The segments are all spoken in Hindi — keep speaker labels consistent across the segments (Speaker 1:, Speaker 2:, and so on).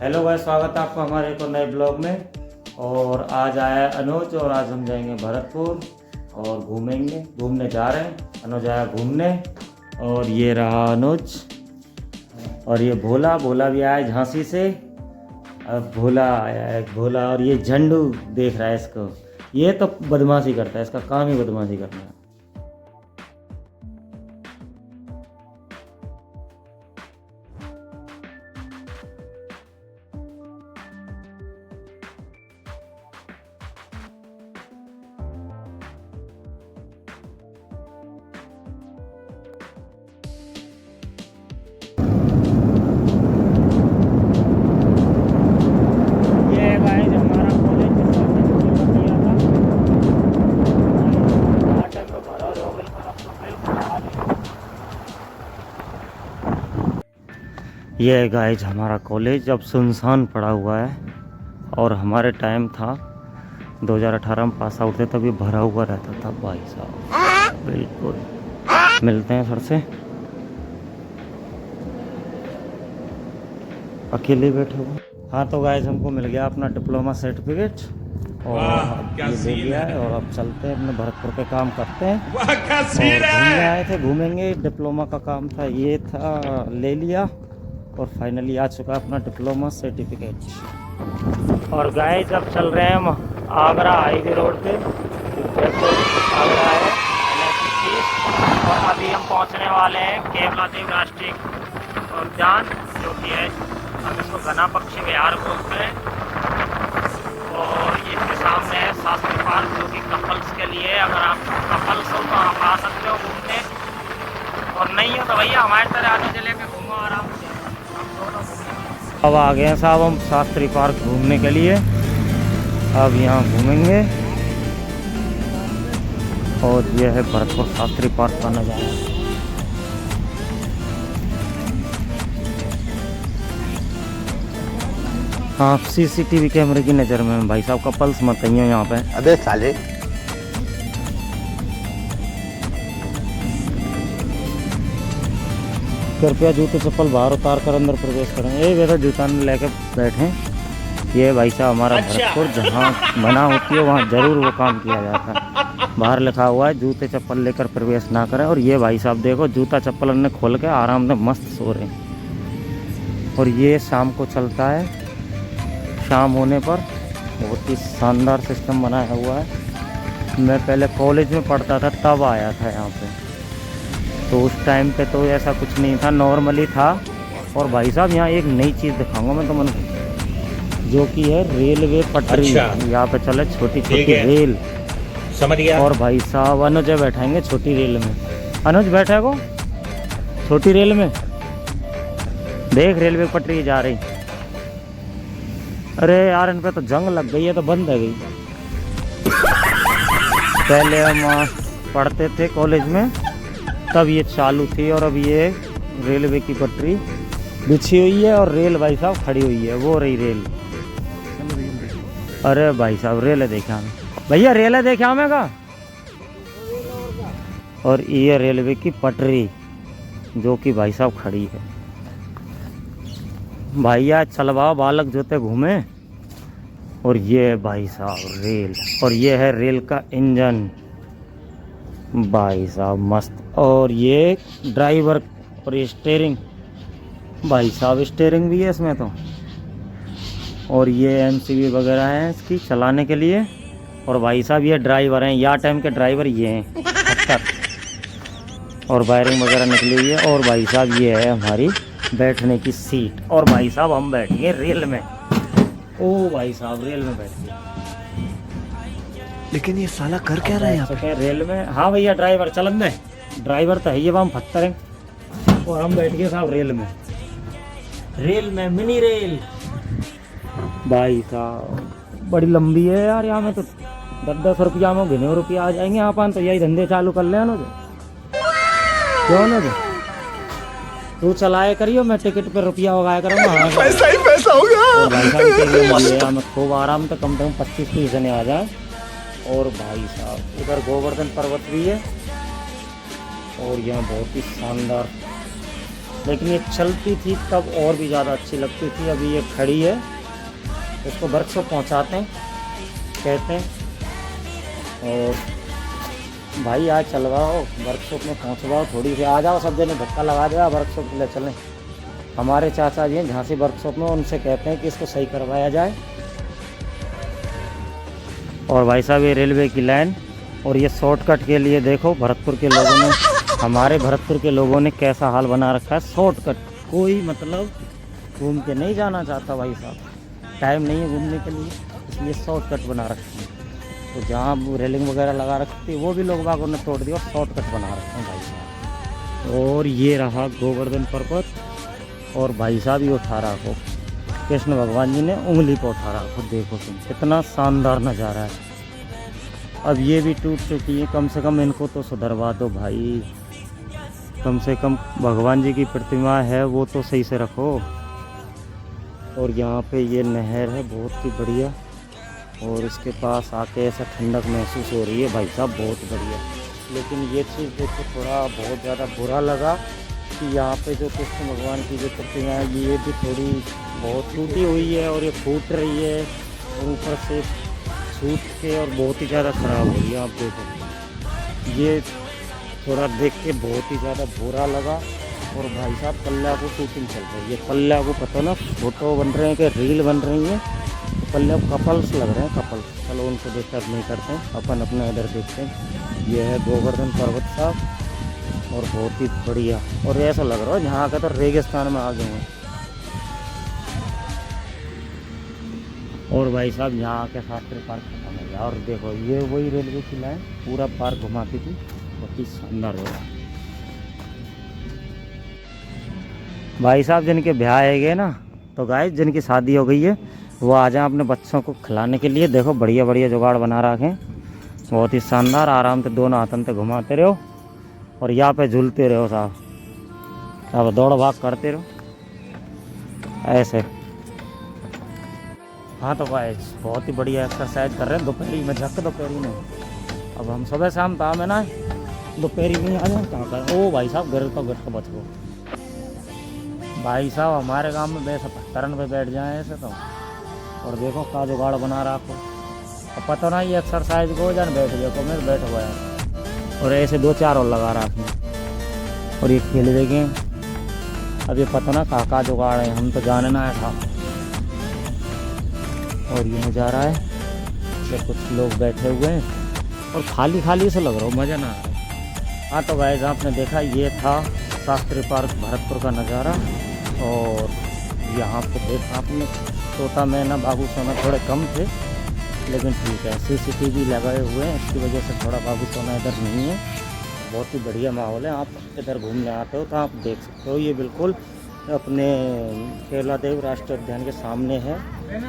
Speaker 1: हेलो भाई, स्वागत है आपका हमारे एक और नए ब्लॉग में। और आज आया है अनुज और आज हम जाएंगे भरतपुर और घूमने जा रहे हैं। अनुज आया घूमने और ये रहा अनुज और ये भोला भी आया है झांसी से। अब भोला आया है, भोला और ये झंडू देख रहा है इसको। ये तो बदमाशी करता है, इसका काम ही बदमाशी करना है। ये गाइज हमारा कॉलेज अब सुनसान पड़ा हुआ है और हमारे टाइम था 2018 में पास आउट थे तब ये भरा हुआ रहता था भाई साहब। बिल्कुल मिलते हैं सर से। अकेले बैठे हुए। हाँ तो गाइज हमको मिल गया अपना डिप्लोमा सर्टिफिकेट और ये ले लिया है और अब चलते हैं अपने भरतपुर पे काम करते हैं। और घूमने आए थे, घूमेंगे। डिप्लोमा का काम था, ये था, ले लिया और फाइनली आ चुका अपना डिप्लोमा सर्टिफिकेट। और गाइस अब चल रहे हैं हम आगरा हाईवे रोड पे। आगरा है और अभी हम पहुंचने वाले हैं केवला देव राष्ट्रीय उद्यान, जो कि है हम इसको घना पक्षी विहार बोलते हैं। और ये इसके सामने है शास्त्री पार्क, जो कि कपल्स के लिए, अगर आप कपल्स हो तो आप आ सकते हो घूमने, और नहीं हो तो भैया हमारे तरह आने चले के घूमो आराम से। अब आ गए हैं साहब हम शास्त्री पार्क घूमने के लिए। अब यहाँ घूमेंगे और यह है भरतपुर शास्त्री पार्क का नज़ारा। हाँ, सीसीटीवी कैमरे की नज़र में भाई साहब कपल्स मत आइए यहाँ पे।
Speaker 2: अबे साले,
Speaker 1: कृपया जूते चप्पल बाहर उतार कर अंदर प्रवेश करें। ये वैसा जूता लेके बैठे। ये भाई साहब हमारा भरतपुर जहाँ मना होती है वहाँ ज़रूर वो काम किया जाता है। बाहर लिखा हुआ है जूते चप्पल लेकर प्रवेश ना करें। और ये भाई साहब देखो जूता चप्पल हमने खोल के आराम से मस्त सो रहे हैं। और ये शाम को चलता है, शाम होने पर बहुत ही शानदार सिस्टम बनाया हुआ है। मैं पहले कॉलेज में पढ़ता था तब आया था यहाँ पे, तो उस टाइम पे तो ऐसा कुछ नहीं था, नॉर्मली था। और भाई साहब यहाँ एक नई चीज़ दिखाऊंगा मैं तुमको, जो कि है रेलवे पटरी। यहाँ पे चले छोटी छोटी रेल,
Speaker 2: समझ गया।
Speaker 1: और भाई साहब अनुज बैठाएंगे छोटी रेल में। अनुज बैठे को छोटी रेल में, देख रेलवे पटरी जा रही। अरे यार इन पे तो जंग लग गई है, तो बंद है गई। पहले हम पढ़ते थे कॉलेज में तब ये चालू थी, और अब ये रेलवे की पटरी बिछी हुई है और रेल भाई साहब खड़ी हुई है। वो रही रेल। अरे भाई साहब रेल देखा हमें, भैया रेल देखा हमें का। और ये रेलवे की पटरी जो कि भाई साहब खड़ी है। भैया चलवाओ बालक जोते घूमे। और ये भाई साहब रेल, और ये है रेल का इंजन भाई साहब मस्त। और ये ड्राइवर और ये स्टीयरिंग, भाई साहब स्टीयरिंग भी है इसमें तो। और ये एमसीबी वगैरह है इसकी चलाने के लिए। और भाई साहब ये ड्राइवर हैं, या टाइम के ड्राइवर ये हैं 70। और वायरिंग वगैरह निकली हुई है। और भाई साहब ये है हमारी बैठने की सीट। और भाई साहब हम बैठेंगे रेल में। ओ भाई साहब रेल में बैठेंगे।
Speaker 2: लेकिन ये साला कर क्या रहा है यहाँ पे?
Speaker 1: रेल में। हाँ भैया ड्राइवर चलन में, ड्राइवर तो है ये, हम 70 हैं। और हम बैठ गए साहब रेल में। रेल में मिनी रेल भाई साहब बड़ी लंबी है यार। यहाँ में तो 10-10 रुपया में घिने रुपया आ जाएंगे। यहाँ पर तो यही धंधे चालू कर ले ना, क्यों ना तू चलाए करियो, मैं टिकट पे रुपया उगाया करूँगा।
Speaker 2: पैसा ही पैसा होगा।
Speaker 1: भाई साहब में खूब आराम से कम 25-30 जने आ जाए। और भाई साहब इधर गोवर्धन पर्वत भी है। और यहाँ बहुत ही शानदार लेकिन ये चलती थी तब और भी ज़्यादा अच्छी लगती थी। अभी ये खड़ी है, इसको वर्कशॉप पहुंचाते हैं कहते हैं। और भाई आज चलवाओ वर्कशॉप में पहुंचवाओ, थोड़ी सी आ जाओ, सब जने धक्का लगा देगा वर्कशॉप के लिए चलें। हमारे चाचा जी हैं झांसी वर्कशॉप में, उनसे कहते हैं कि इसको सही करवाया जाए। और भाई साहब ये रेलवे की लाइन, और ये शॉर्टकट के लिए देखो भरतपुर के लोगों ने, हमारे भरतपुर के लोगों ने कैसा हाल बना रखा है। शॉर्टकट, कोई मतलब घूम के नहीं जाना चाहता भाई साहब, टाइम नहीं है घूमने के लिए, इसलिए शॉर्टकट बना रखे हैं। तो जहाँ रेलिंग वगैरह लगा रखी थी वो भी लोग बागों ने तोड़ दिया और शॉर्टकट बना रखे हैं भाई साहब। और ये रहा गोवर्धन पर्वत, और भाई साहब ये उठा रहा को कृष्ण भगवान जी ने उंगली पर उठा रहा को, देखो तुम कितना शानदार नज़ारा है। अब ये भी टूट चुकी है, कम से कम इनको तो सुधरवा दो भाई, कम से कम भगवान जी की प्रतिमा है वो तो सही से रखो। और यहाँ पे ये नहर है बहुत ही बढ़िया, और इसके पास आके ऐसा ठंडक महसूस हो रही है भाई साहब, बहुत बढ़िया। लेकिन ये चीज़ देखो थोड़ा बहुत ज़्यादा बुरा लगा कि यहाँ पे जो कृष्ण भगवान की जो प्रतिमा है ये भी थोड़ी बहुत टूटी हुई है और ये फूट रही है, और ऊपर से सूख के और बहुत ही ज़्यादा ख़राब हो रही है। आप देखो ये थोड़ा देख के बहुत ही ज़्यादा बुरा लगा। और भाई साहब कल्ला को शूटिंग चल रही है, कल्ला को पता ना फोटो बन रहे हैं कि रील बन रही हैं, तो कल्ला कपल्स लग रहे हैं, कपल्स। चलो उनको डिस्टर्ब नहीं करते हैं, अपन अपना इधर देखते हैं। ये है गोवर्धन पर्वत साहब, और बहुत ही बढ़िया, और ऐसा लग रहा है यहाँ का तो रेगिस्तान में आ गए हैं। और भाई साहब यहाँ के शास्त्री पार्क खत्म हो गया, और देखो ये वही रेलवे की लाइन पूरा पार्क घुमाती थी, बहुत ही शानदार हो रहा। भाई साहब जिनके ब्याह है गए ना, तो गाइस जिनकी शादी हो गई है वो आ जाएं अपने बच्चों को खिलाने के लिए। देखो बढ़िया बढ़िया जुगाड़ बना रखे, बहुत ही शानदार। आराम से दोनों हाथन से घुमाते रहो और यहाँ पे झूलते रहो साहब, अब दौड़ भाग करते रहो ऐसे। हाँ तो गाइस बहुत ही बढ़िया एक्सरसाइज कर रहे हैं दोपहरी में, झक दोपहरी में। अब हम सुबह शाम काम है ना, दोपहरी में आ जाए कहाँ कर। ओ भाई साहब गिर तो बच गो भाई साहब, हमारे गांव में वैसे पत्थरन पे बैठ जाए ऐसे तो। और देखो का जुगाड़ बना रखो, अब पता ना ये एक्सरसाइज को जान बैठ गया को मैं बैठ गया, और ऐसे 2-4 और लगा रखे। और ये खेल देखें, अब ये पता ना का जुगाड़ है, हम तो जाने ना था। और ये नज़ारा है कि कुछ लोग बैठे हुए हैं और खाली खाली से लग रहा हो, मज़ा ना आ रहा। हाँ तो गाइस आपने देखा ये था शास्त्री पार्क भरतपुर का नज़ारा। और यहाँ पे देखा आपने तोता मैना बाबू सोना थोड़े कम थे, लेकिन ठीक है CCTV लगाए हुए हैं, इसकी वजह से थोड़ा बाबू सोना इधर नहीं है। बहुत ही बढ़िया माहौल है, आप इधर घूमने आते हो तो आप देख सकते हो। ये बिल्कुल अपने केवलादेव राष्ट्रीय उद्यान के सामने है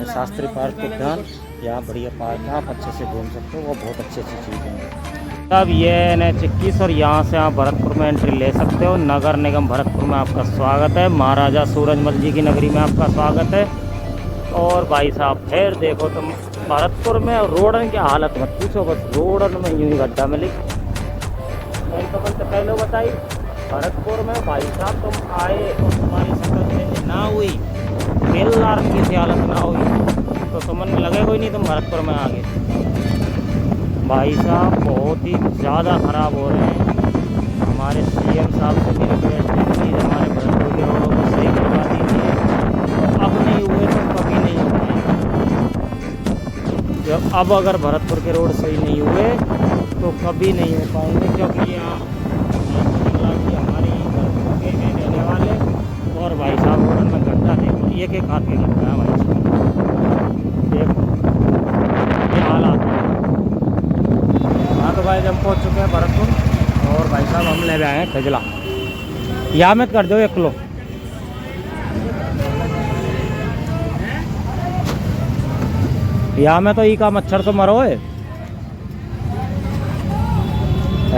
Speaker 1: शास्त्री पार्क उद्यान, यहाँ बढ़िया पार्क है, आप अच्छे से घूम सकते हो, वो बहुत अच्छी अच्छी चीज़ें हैं। तब ये NH21 और यहाँ से आप भरतपुर में एंट्री ले सकते हो। नगर निगम भरतपुर में आपका स्वागत है, महाराजा सूरजमल जी की नगरी में आपका स्वागत है। और भाई साहब फिर देखो तुम भरतपुर में रोडन की हालत मत पूछो, बस रोडन में यूँ ही गड्ढा मिली। तो पहले बताई भरतपुर में भाई साहब तुम आए और तुम्हारी शक्ल चेंज ना हुई, बेलदार की सी हालत ना हुई तो तुमने लगे कोई नहीं तुम भरतपुर में आ गए। भाई साहब बहुत ही ज़्यादा ख़राब हो रहे हैं। हमारे CM साहब से भी रिक्वेस्ट है प्लीज़ हमारे भरतपुर के रोडों को सही करवा दीजिए, अब नहीं हुए तो कभी नहीं हो पाएंगे। जब अब अगर भरतपुर के रोड सही नहीं हुए तो कभी नहीं हो पाएंगे, क्योंकि यहाँ हमारी भरतपुर के रहने वाले। और भाई साहब रोड में गड्ढा देखो, एक हाथ के गड्ढा है भाई साहब, देखो ये हालात। हाँ तो भाई हम पहुँच चुके हैं भरतपुर, और भाई साहब हम ले आए हैं खजला। यहाँ मत कर दो 1 किलो। यहाँ में तो ई का मच्छर तो मरो है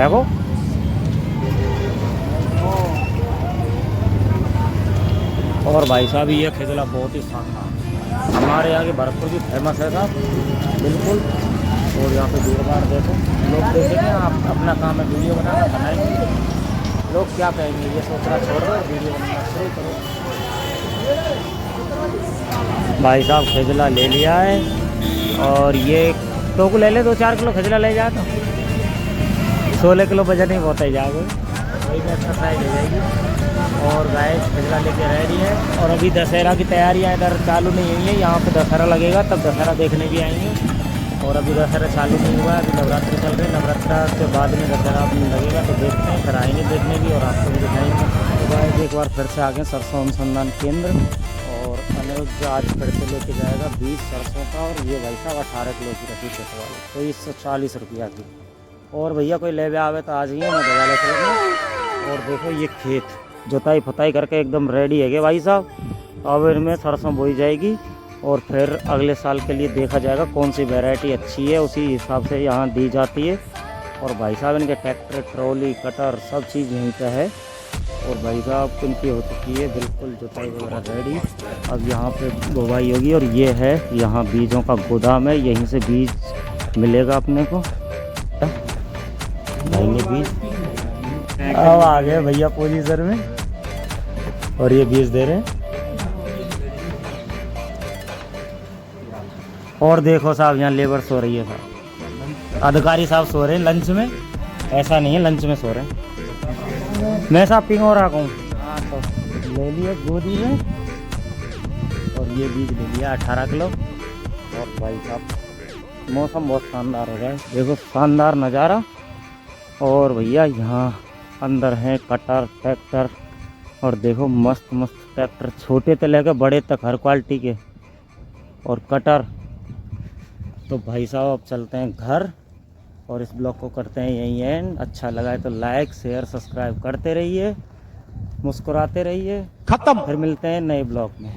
Speaker 1: वो। और भाई साहब ये खजला बहुत ही शानदार, हमारे यहाँ के भरतपुर की फेमस है साहब बिल्कुल। और यहाँ पे भीड़ भाड़ देखो, लोग देखेंगे, आप अपना काम है वीडियो बनाना बनाएंगे। लोग क्या कहेंगे, ये सोचना छोड़ दो, वीडियो बनाना शुरू करो। भाई साहब खजला ले लिया है, और ये तो को ले ले, 2-4 किलो खजला ले जा, तो 16 किलो वजन ही बहुत है जाओगे, वही में एक्सरसाइज हो जाएगी। और गाय खजला लेके रह रही है। और अभी दशहरा की तैयारियां इधर चालू नहीं हुई है, यहाँ पे दशहरा लगेगा तब दशहरा देखने भी आएंगे। और अभी दशहरा चालू नहीं हुआ, अभी नवरात्रि चल रही है, नवरात्रा के बाद में दशहरा लगेगा तो देखते हैं, फिर आएंगे देखने भी और आपको भी दिखाएंगे। तो गाइस एक बार फिर से आ गए सरसों अनुसंधान केंद्र, और अनिरुद्ध आज फिर से लेके जाएगा 20 सरसों का, और ये भाई साहब 18 किलो की रखी छः वाली, तो 140 रुपया की। और भैया कोई ले आवे तो आ जाइए, मैं दवा ले चलूँगा। और देखो ये खेत जुताई फुताई करके एकदम रेडी है भाई साहब। अब इनमें सरसों बोई जाएगी, और फिर अगले साल के लिए देखा जाएगा कौन सी वैरायटी अच्छी है, उसी हिसाब से यहाँ दी जाती है। और भाई साहब इनके ट्रैक्टर, ट्रॉली, कटर सब चीज़ यहीं पे है। और भाई साहब इनकी हो चुकी है बिल्कुल जुताई वगैरह रेडी। अब यहाँ पे बुवाई होगी, और ये है यहाँ बीजों का गोदाम है, यहीं से बीज मिलेगा अपने को, लेंगे बीज। अब आ गए भैया पोजीशन में, और ये बीज दे रहे हैं। और देखो साहब यहाँ लेबर सो रही है साहब, अधिकारी साहब सो रहे हैं लंच में, ऐसा नहीं है लंच में सो रहे हैं। मैं साहब पिंग हो रहा हूँ, हाँ तो ले लिए गोदी में, और ये बीज ले लिया 18 किलो। और भाई साहब मौसम बहुत शानदार हो रहा है, देखो शानदार नज़ारा। और भैया यहाँ अंदर है कटर, ट्रैक्टर, और देखो मस्त मस्त ट्रैक्टर, छोटे से लेकर बड़े तक हर क्वालिटी के, और कटर। तो भाई साहब अब चलते हैं घर, और इस ब्लॉग को करते हैं यहीं एंड। अच्छा लगा है तो लाइक शेयर सब्सक्राइब करते रहिए, मुस्कुराते रहिए। खत्म, फिर मिलते हैं नए ब्लॉग में।